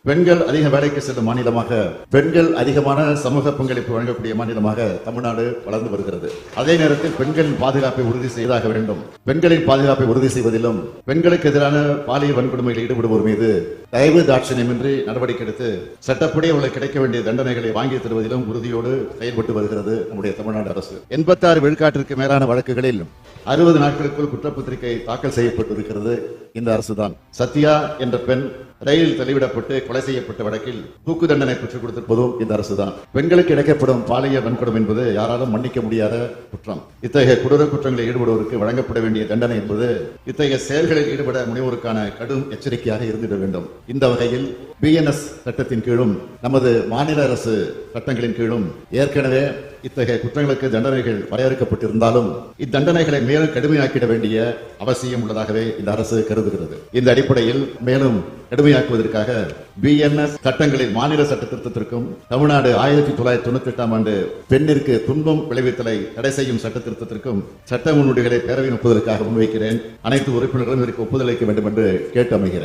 பெண்கள் அதிக வேலைக்கு செல்லும் மாநிலமாக, பெண்கள் அதிகமான சமூக பங்களிப்பு வழங்கக்கூடிய மாநிலமாக தமிழ்நாடு வளர்ந்து வருகிறது. அதே நேரத்தில் பெண்களின் பாதுகாப்பை உறுதி செய்தாக வேண்டும். பெண்களின் பாதுகாப்பை உறுதி செய்வதிலும் பெண்களுக்கு எதிரான பாலியல் வன்கொடுமையில் ஈடுபடுவோர் மீது தயவு தாட்சணியமின்றி நடவடிக்கை எடுத்து சட்டப்படி அவர்களுக்கு கிடைக்க வேண்டிய தண்டனைகளை வாங்கி தருவதிலும் உறுதியோடு செயல்பட்டு வருகிறது நம்முடைய தமிழ்நாடு அரசு. 86 விழுக்காட்டிற்கு மேலான வழக்குகளில் 60 நாட்களுக்குள் குற்றப்பத்திரிகை தாக்கல் செய்யப்பட்டிருக்கிறது இந்த அரசுதான். சத்யா என்ற பெண் ரயிலில் தள்ளிவிடப்பட்டு கொலை செய்யப்பட்ட வழக்கில் தூக்கு தண்டனை பெற்றுக் கொடுத்திருப்பதும் இந்த அரசுதான். பெண்களுக்கு இழைக்கப்படும் பாலியல் வன்கொடுமை என்பது யாராலும் மன்னிக்க முடியாத குற்றம். இத்தகைய கொடூர குற்றங்களில் ஈடுபடுவோருக்கு வழங்கப்பட வேண்டிய தண்டனை என்பது இத்தகைய செயல்களில் ஈடுபட முனைவோருக்கான கடும் எச்சரிக்கையாக இருந்திட வேண்டும். இந்த வகையில் BNS சட்டத்தின் கீழும் நமது மாநில அரசு சட்டங்களின் கீழும் ஏற்கனவே இத்தகைய குற்றங்களுக்கு தண்டனைகள் வரையறுக்கப்பட்டிருந்தாலும் இத்தண்டனைகளை மேலும் கடுமையாக்கிட வேண்டிய அவசியம் உள்ளதாகவே இந்த அரசு கருதுகிறது. இந்த அடிப்படையில் மேலும் கடுமையாக்குவதற்காக BNS சட்டங்களில் மாநில சட்ட திருத்தத்திற்கும் தமிழ்நாடு 1998ஆம் ஆண்டு பெண்ணிற்கு துன்பம் விளைவித்தலை தடை செய்யும் சட்ட திருத்தத்திற்கும் சட்ட முன்வடிவுகளை பேரவையின் ஒப்புதலுக்காக முன்வைக்கிறேன். அனைத்து உறுப்பினர்களும் இதற்கு ஒப்புதல் அளிக்க வேண்டும் என்று கேட்டு அமைகிறேன்.